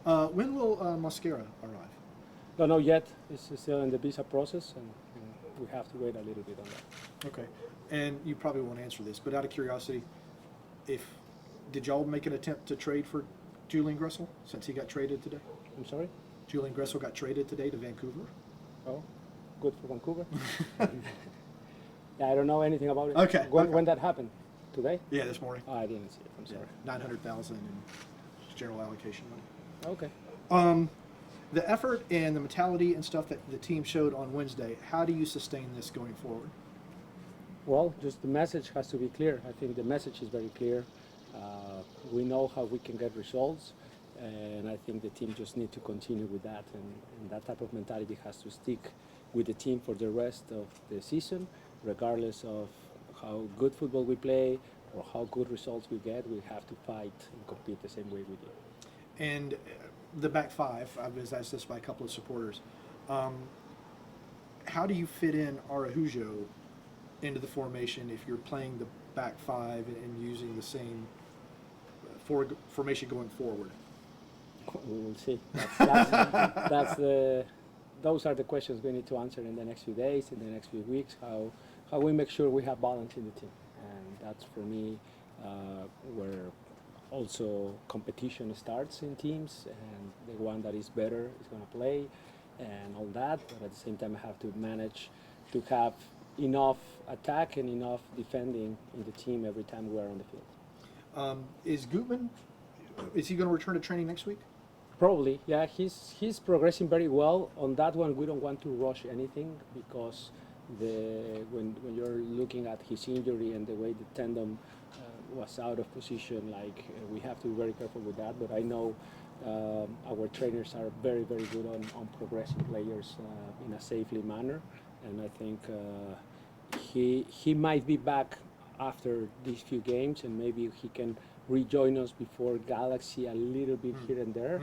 When will Mosquera arrive? Don't know yet. It's still in the visa process, and we have to wait a little bit on that. Okay. And you probably won't answer this, but out of curiosity, if did y'all make an attempt to trade for Julian Gressel since he got traded today? I'm sorry? Julian Gressel got traded today to Vancouver. Oh, good for Vancouver. Yeah, I don't know anything about it. Okay. When that happened? Today? Yeah, this morning. Oh, I didn't see it. I'm sorry. 900,000 in general allocation money. Okay. The effort and the mentality and stuff that the team showed on Wednesday, how do you sustain this going forward? Well, just the message has to be clear. I think the message is very clear. We know how we can get results, and I think the team just need to continue with that. And that type of mentality has to stick with the team for the rest of the season, regardless of how good football we play or how good results we get. We have to fight and compete the same way we did. And the back five, I was asked this by a couple of supporters. How do you fit in Araujo into the formation if you're playing the back five and using the same formation going forward? We will see. Those are the questions we need to answer in the next few days, in the next few weeks, how we make sure we have balance in the team. And that's for me where also competition starts in teams, and the one that is better is going to play and all that. But at the same time, I have to manage to have enough attack and enough defending in the team every time we're on the field. Is Gutman, is he going to return to training next week? Probably, yeah. He's progressing very well. On that one, we don't want to rush anything because when you're looking at his injury and the way the tendon was out of position, we have to be very careful with that. But I know our trainers are very, very good on progressing players in a safely manner, and I think he might be back after these few games, and maybe he can rejoin us before Galaxy a little bit here and there,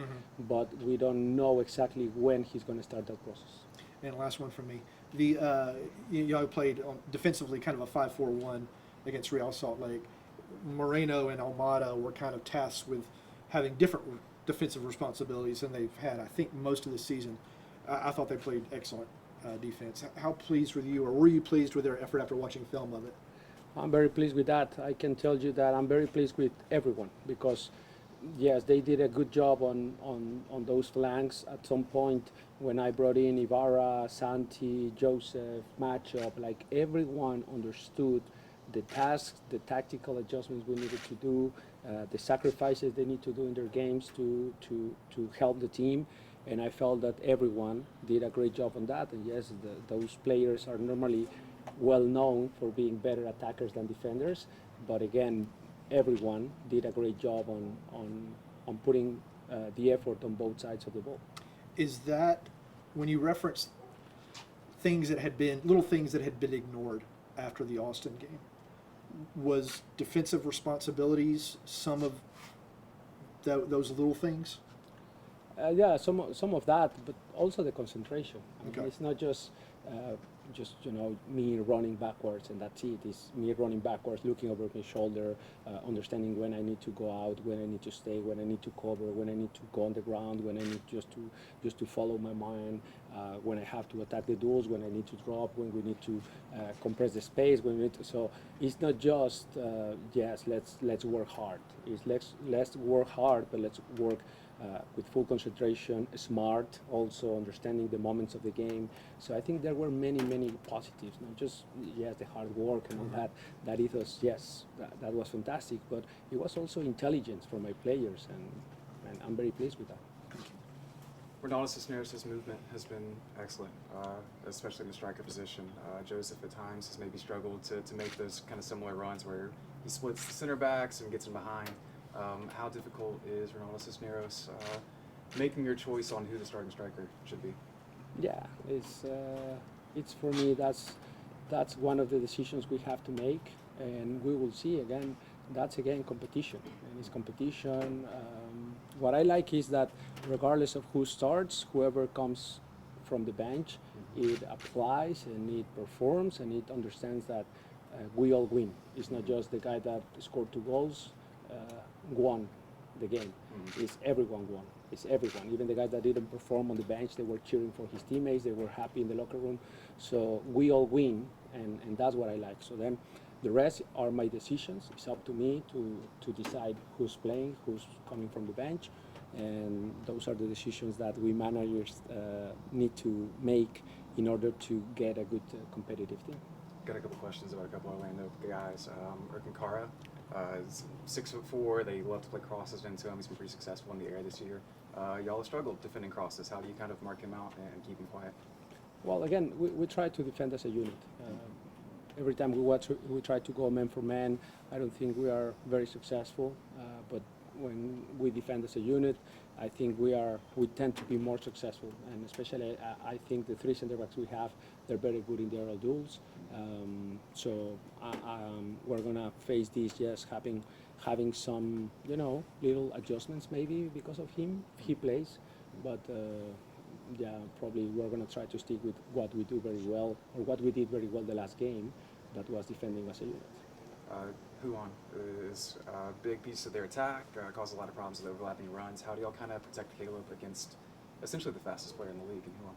but we don't know exactly when he's going to start that process. And last one from me. You played defensively kind of a 5-4-1 against Real Salt Lake. Moreno and Almada were kind of tasked with having different defensive responsibilities than they've had, I think, most of the season. I thought they played excellent defense. How pleased were you, or were you pleased with their effort after watching film of it? I'm very pleased with that. I can tell you that I'm very pleased with everyone because, yes, they did a good job on those flanks. At some point, when I brought in Ibarra, Santi, Joseph, matchup, everyone understood the tasks, the tactical adjustments we needed to do, the sacrifices they need to do in their games to help the team. And I felt that everyone did a great job on that. And yes, those players are normally well known for being better attackers than defenders, but again, everyone did a great job on putting the effort on both sides of the ball. Is that when you reference little things that had been ignored after the Austin game? Was defensive responsibilities some of those little things? Yeah, some of that, but also the concentration. I mean, Okay. it's not just me running backwards and that's it. It's me running backwards, looking over my shoulder, understanding when I need to go out, when I need to stay, when I need to cover, when I need to go on the ground, when I need just to follow my mind, when I have to attack the duels, when I need to drop, when we need to compress the space, when we need to, so it's not just yes, let's work hard. It's let's work hard, but let's work with full concentration, smart, also understanding the moments of the game. So I think there were many positives, not just the hard work and all that ethos. Yes, that was fantastic, but it was also intelligence from my players, and I'm very pleased with that. Ronaldo Cisneros' movement has been excellent, especially in the striker position. Joseph at times has maybe struggled to make those kind of similar runs where he splits the center backs and gets them behind. How difficult is Ronaldo Cisneros making your choice on who the starting striker should be? Yeah, it's for me that's one of the decisions we have to make, and we will see again. That's again competition, and it's competition. What I like is that regardless of who starts, whoever comes from the bench, it applies and it performs and it understands that we all win. It's not just the guy that scored 2 goals won the game. It's everyone won. It's everyone. Even the guys that didn't perform on the bench, they were cheering for his teammates. They were happy in the locker room. So we all win, and that's what I like. So then the rest are my decisions. It's up to me to decide who's playing, who's coming from the bench, and those are the decisions that we managers need to make in order to get a good competitive team. Got a couple questions about a couple of Orlando guys. Urkankara is 6'4". They love to play crosses into him. He's been pretty successful in the air this year. Y'all have struggled defending crosses. How do you kind of mark him out and keep him quiet? Well, again, we try to defend as a unit. Every time we try to go man for man. I don't think we are very successful, but when we defend as a unit, I think we tend to be more successful. And especially, I think the three center backs we have, they're very good in the aerial duels. So we're gonna face this just having some, little adjustments maybe because of him. He plays, but. Yeah, probably we're going to try to stick with what we do very well, or what we did very well the last game, that was defending as a unit. Huon is a big piece of their attack, causes a lot of problems with overlapping runs. How do y'all kind of protect Caleb against essentially the fastest player in the league in Huon?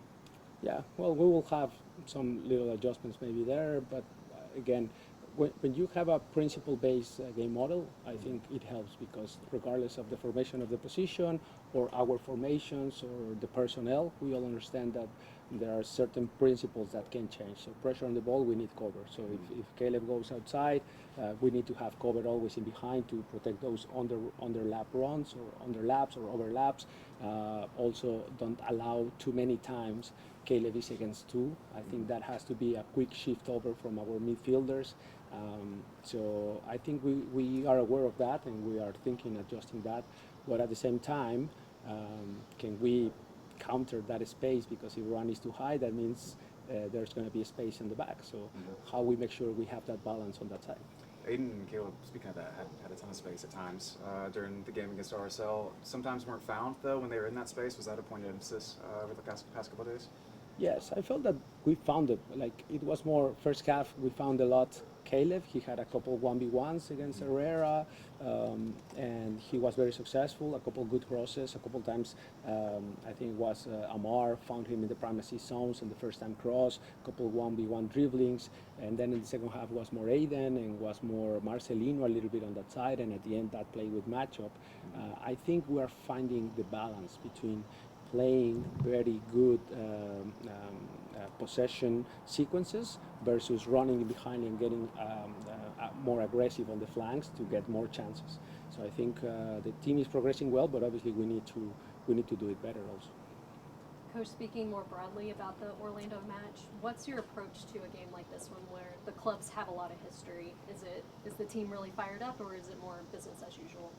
Yeah, well, we will have some little adjustments maybe there, but again, when you have a principle-based game model, I think it helps because regardless of the formation of the position or our formations or the personnel, we all understand that there are certain principles that can change. So pressure on the ball, we need cover. So if Caleb goes outside, we need to have cover always in behind to protect those underlap runs or underlaps or overlaps. Also, don't allow too many times Caleb is against two. I think that has to be a quick shift over from our midfielders. So I think we are aware of that and we are thinking adjusting that. But at the same time, can we counter that space? Because if run is too high, that means there's going to be a space in the back. So how we make sure we have that balance on that side. Aiden and Caleb, speaking of that, had a ton of space at times during the game against RSL. Sometimes weren't found, though, when they were in that space. Was that a point of emphasis over the past couple of days? Yes, I felt that we found it. Like, it was more first half, we found a lot Caleb. He had a couple 1v1s against Herrera, and he was very successful. A couple good crosses, a couple times, I think it was Amar found him in the primacy zones in the first time cross, a couple 1v1 dribblings, and then in the second half was more Aiden and was more Marcelino a little bit on that side, and at the end that play with matchup. I think we are finding the balance between playing very good possession sequences versus running behind and getting more aggressive on the flanks to get more chances. So I think the team is progressing well, but obviously we need to do it better also. Coach, speaking more broadly about the Orlando match, what's your approach to a game like this one where the clubs have a lot of history? Is the team really fired up or is it more business as usual?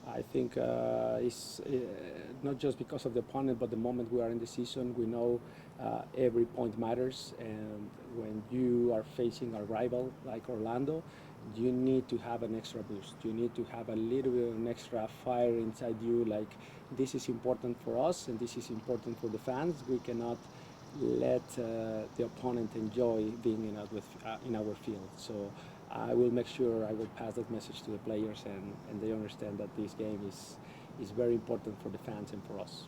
I think it's not just because of the opponent, but the moment we are in the season, we know every point matters. And when you are facing a rival like Orlando, you need to have an extra boost. You need to have a little bit of an extra fire inside you, like this is important for us and this is important for the fans. We cannot let the opponent enjoy being in our field. So I will make sure I will pass that message to the players and they understand that this game is very important for the fans and for us.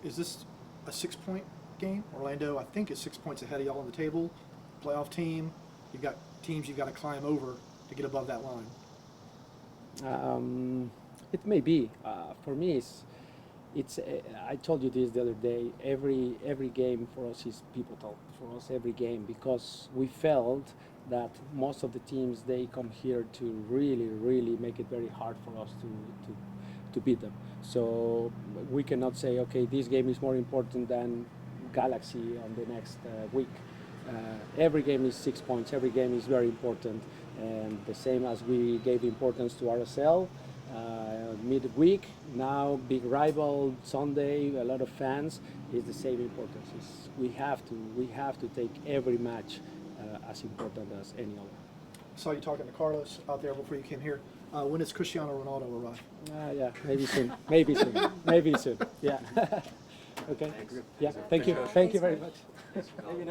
Is this a 6-point game? Orlando, I think, is 6 points ahead of y'all on the table. Playoff team. You've got teams you've got to climb over to get above that line. It may be. For me, it's. I told you this the other day. Every game for us is pivotal. For us, every game, because we felt that most of the teams, they come here to really make it very hard for us to beat them. So we cannot say, okay, this game is more important than Galaxy on the next week. Every game is 6 points. Every game is very important, and the same as we gave importance to RSL midweek. Now, big rival Sunday, a lot of fans. Is the same importance. We have to take every match as important as any other. I saw you talking to Carlos out there before you came here. When does Cristiano Ronaldo arrive? Yeah, maybe soon. Maybe soon. Yeah. Okay. Thanks. Yeah. Thank you. Thank you very much. Maybe next week.